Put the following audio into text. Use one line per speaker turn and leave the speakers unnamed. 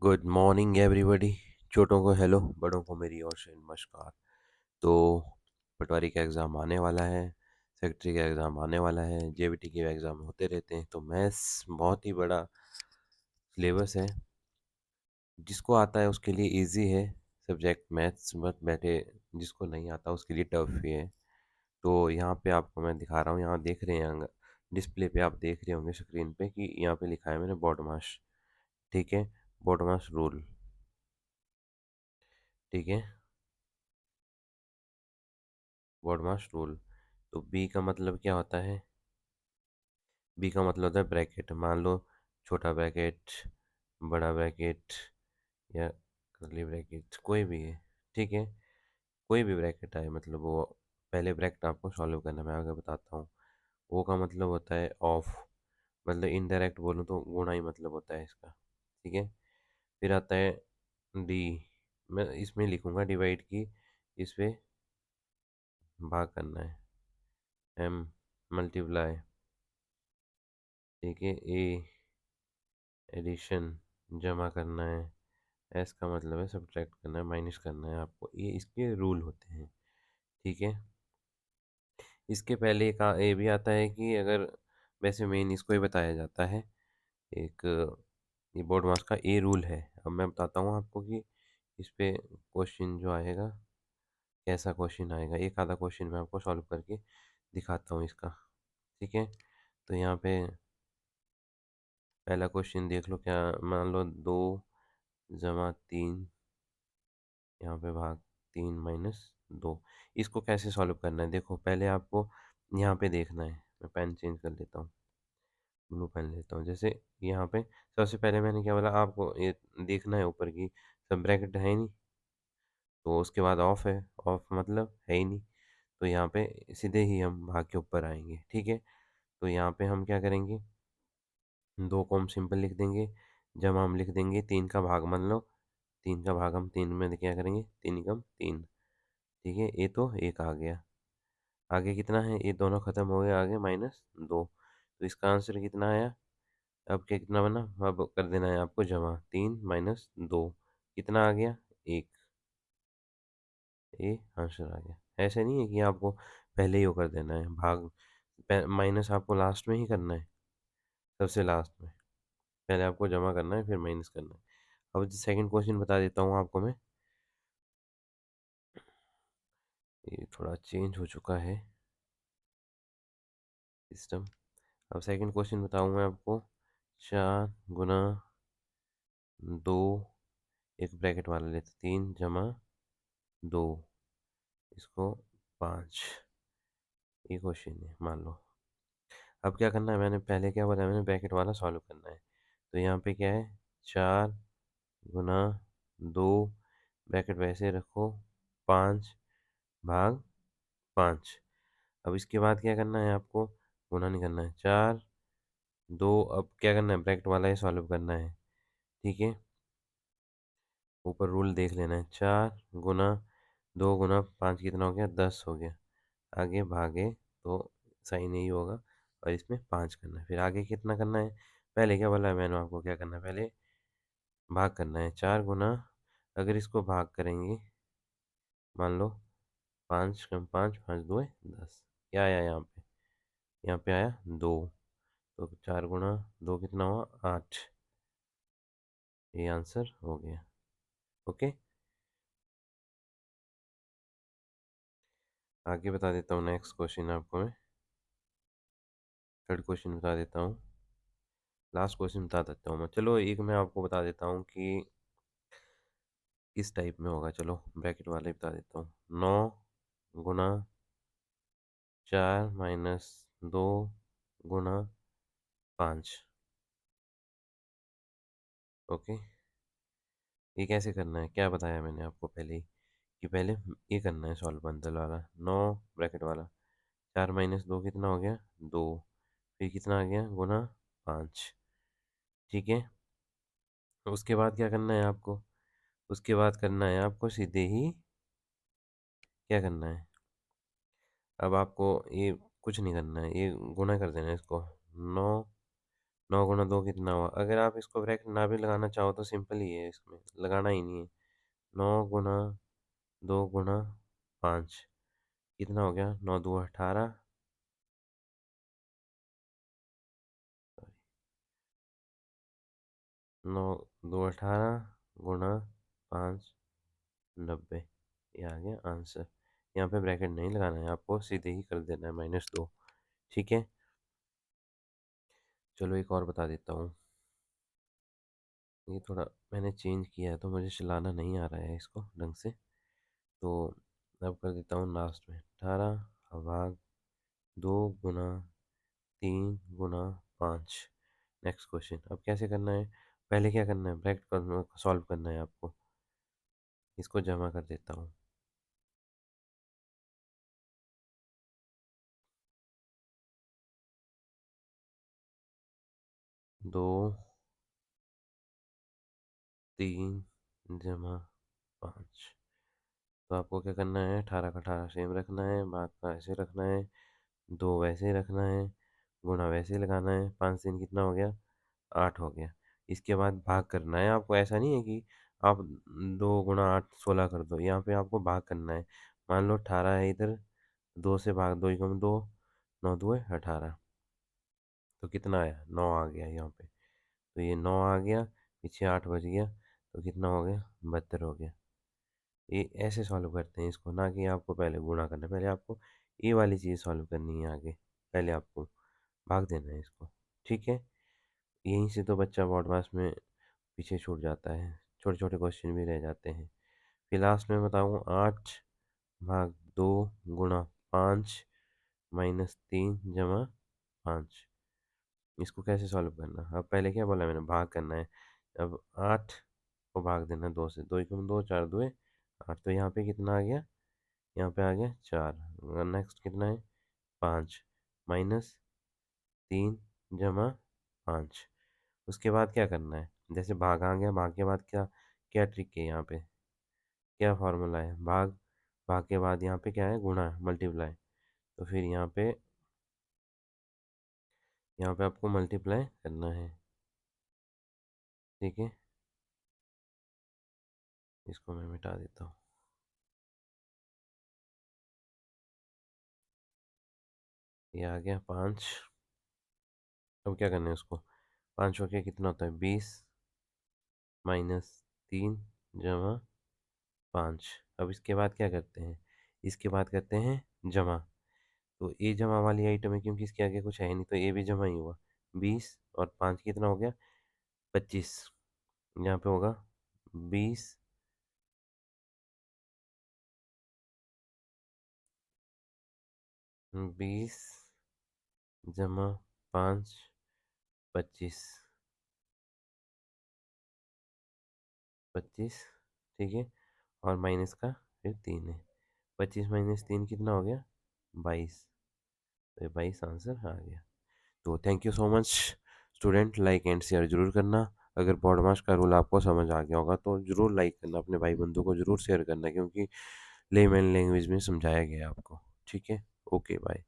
Good morning everybody. छोटों को hello, बड़ों को मेरी ओर से नमस्कार। तो पटवारी का एग्ज़ाम आने वाला है, सेक्रेटरी का एग्ज़ाम आने वाला है, जेबीटी के एग्ज़ाम होते रहते हैं। तो मैथ्स बहुत ही बड़ा सिलेबस है। जिसको आता है उसके लिए इजी है सब्जेक्ट मैथ्स, बट बैठे जिसको नहीं आता उसके लिए टफ ही है। तो यहाँ पे आपको मैं दिखा रहा हूँ, यहाँ देख रहे हैं डिस्प्ले पे आप देख रहे होंगे स्क्रीन पे कि यहाँ पे लिखा है मैंने बॉडमास। ठीक है, बॉडमास रूल। ठीक है, बॉडमास रूल। तो बी का मतलब क्या होता है? बी का मतलब होता है ब्रैकेट। मान लो छोटा ब्रैकेट, बड़ा ब्रैकेट या कर्ली ब्रैकेट, कोई भी है। ठीक है, कोई भी ब्रैकेट आए, मतलब वो पहले ब्रैकेट आपको सॉल्व करना है, मैं आगे बताता हूँ। ओ का मतलब होता है ऑफ, मतलब इनडायरेक्ट बोलूँ तो गुणा ही मतलब होता है इसका। ठीक है, फिर आता है डी। मैं इसमें लिखूंगा डिवाइड की, इस पे भाग करना है। M multiply. ठीक है, ए एडिशन, जमा करना है। एस का मतलब है सब्ट्रैक्ट करना है, माइनस करना है आपको। ये इसके रूल होते हैं। ठीक है, इसके पहले का ए भी आता है कि अगर, वैसे मेन इसको ही बताया जाता है। एक ये बोर्ड मास का ए रूल है। अब मैं बताता हूँ आपको कि इस पे क्वेश्चन जो आएगा, कैसा क्वेश्चन आएगा। एक आधा क्वेश्चन मैं आपको सॉल्व करके दिखाता हूँ इसका। ठीक है, तो यहाँ पे पहला क्वेश्चन देख लो। क्या, मान लो 2 + 3, यहाँ पे भाग 3 - 2। इसको कैसे सॉल्व करना है? देखो, पहले आपको यहाँ पे देखना है। मैं पेन चेंज कर लेता हूँ, ब्लू पेन लेता हूँ। जैसे यहाँ पे सबसे पहले मैंने क्या बोला आपको, ये देखना है ऊपर की सब ब्रैकेट है ही नहीं, तो उसके बाद ऑफ है। ऑफ मतलब है ही नहीं, तो यहाँ पे सीधे ही हम भाग के ऊपर आएंगे। ठीक है, तो यहाँ पे हम क्या करेंगे, 2 को हम सिंपल लिख देंगे, जब हम लिख देंगे 3 का भाग, मान लो 3 का भाग हम 3 में क्या करेंगे, 3 × 3। ठीक है, ये तो एक आ गया। आगे कितना है, ये दोनों खत्म हो गए, आगे -2। तो इसका आंसर कितना आया? अब क्या, कितना बना, अब कर देना है आपको जमा। 3 - 2 कितना आ गया? 1। ये आंसर आ गया। ऐसे नहीं है कि आपको पहले ही वो कर देना है भाग, माइनस आपको लास्ट में ही करना है, सबसे लास्ट में। पहले आपको जमा करना है, फिर माइनस करना है। अब सेकंड क्वेश्चन बता देता हूँ आपको मैं। ये थोड़ा चेंज हो चुका है सिस्टम। अब सेकंड क्वेश्चन बताऊँ मैं आपको। 4 × 2, एक ब्रैकेट वाला लेते, 3 + 2, इसको 5। ये क्वेश्चन है, मान लो। अब क्या करना है, मैंने पहले क्या बोला, मैंने ब्रैकेट वाला सॉल्व करना है। तो यहाँ पे क्या है, 4 × 2, ब्रैकेट वैसे रखो, 5/5। अब इसके बाद क्या करना है आपको, गुना नहीं करना है। 4 2, अब क्या करना है, ब्रैकेट वाला ही सॉल्व करना है। ठीक है, ऊपर रूल देख लेना है। 4 × 2 × 5 कितना हो गया, 10 हो गया। आगे भागे तो साइन यही होगा, और इसमें 5 करना है। फिर आगे कितना करना है, पहले क्या बोला है मैंने आपको, क्या करना है, पहले भाग करना है। 4 अगर इसको भाग करेंगे, मान लो 5 × 5, 5 × 2 = 10। क्या आया यहाँ पे, यहाँ पे आया 2। तो 4 × 2 कितना हुआ, 8। ये आंसर हो गया। ओके, आगे बता देता हूँ नेक्स्ट क्वेश्चन आपको मैं। थर्ड क्वेश्चन बता देता हूँ, लास्ट क्वेश्चन बता देता हूँ मैं। चलो, एक मैं आपको बता देता हूँ कि किस टाइप में होगा। चलो, ब्रैकेट वाले बता देता हूँ। 9 × 4 - 2 × 5। ओके, ये कैसे करना है, क्या बताया मैंने आपको पहले ही, कि पहले ये करना है सॉल्व बंदल वाला। 9 ब्रैकेट वाला, 4 - 2 कितना हो गया, 2। फिर कितना आ गया, गुना 5। ठीक है, तो उसके बाद क्या करना है आपको, उसके बाद करना है आपको सीधे ही, क्या करना है, अब आपको ये कुछ नहीं करना है, ये गुना कर देना है इसको। 9 9 × 2 कितना हुआ? अगर आप इसको ब्रैकेट ना भी लगाना चाहो तो सिंपल ही है, इसमें लगाना ही नहीं है। 9 × 2 × 5 कितना हो गया? 9 × 2 = 18। 9 × 2 = 18 गुणा 5 90। ये आ गया आंसर। यहाँ पे ब्रैकेट नहीं लगाना है आपको, सीधे ही कर देना है -2। ठीक है, चलो एक और बता देता हूँ। ये थोड़ा मैंने चेंज किया है तो मुझे चलाना नहीं आ रहा है इसको ढंग से, तो अब कर देता हूँ लास्ट में। 18 भाग 2 × 3 × 5। Next question. अब कैसे करना है? पहले क्या करना है? ब्रैकेट सॉल्व करना है आपको। इसको जमा कर देता हूँ। 2 3 × 5। तो आपको क्या करना है? 18 का 18 सेम रखना है, भाग का ऐसे रखना है, 2 वैसे ही रखना है, गुणा वैसे ही लगाना है। 5 3 कितना हो गया? 8 हो गया। इसके बाद भाग करना है आपको। ऐसा नहीं है कि आप 2 × 8 16 कर दो, यहाँ पे आपको भाग करना है। मान लो 18 है इधर, 2 से भाग, 2 × 2 9 × 2 = 18। तो कितना आया? 9 आ गया यहाँ पे। तो ये 9 आ गया, पीछे 8 बच गया, तो कितना हो गया? 72 हो गया। ये ऐसे सॉल्व करते हैं इसको, ना कि आपको पहले गुणा करना है। पहले आपको ये वाली चीज़ सॉल्व करनी है आगे, पहले आपको भाग देना है इसको। ठीक है, यहीं से तो बच्चा बोर्ड मास में पीछे छूट जाता है, छोटे छोटे क्वेश्चन भी रह जाते हैं। फिर लास्ट में बताऊँ, 8 भाग 2 × 5 - 3 = 5। इसको कैसे सॉल्व करना? अब पहले क्या बोला मैंने? भाग करना है। अब 8 को भाग देना 2 से, 2 × 2 4 2 8। तो यहाँ पे कितना आ गया? यहाँ पे आ गया 4। नेक्स्ट कितना है? 5 -3 = 5। उसके बाद क्या करना है? जैसे भाग आ गया, भाग के बाद क्या क्या ट्रिक है यहाँ पे? क्या फार्मूला है? भाग, भाग के बाद यहाँ पे क्या है? गुणा, मल्टीप्लाई। तो फिर यहाँ पे आपको मल्टीप्लाई करना है। ठीक है, इसको मैं मिटा देता हूँ। ये आ गया 5। अब क्या करना है उसको? 5 हो गया, कितना होता है? 20 -3 = 5। अब इसके बाद क्या करते हैं? इसके बाद करते हैं जमा। तो ये जमा वाली आइटम है, क्योंकि इसके आगे कुछ है नहीं, तो ये भी जमा ही हुआ। 20 और 5 कितना हो गया? 25। यहाँ पे होगा 20 20 जमा 5 25 25। ठीक है, और माइनस का फिर 3 है। 25 - 3 कितना हो गया? 22। तो ये 22 आंसर आ गया। तो thank you so much student. Like and share जरूर करना। अगर पॉडमास का रूल आपको समझ आ गया होगा तो ज़रूर लाइक करना, अपने भाई बंधु को ज़रूर शेयर करना, क्योंकि लेमैन लैंग्वेज में समझाया गया है आपको। ठीक है, ओके बाय।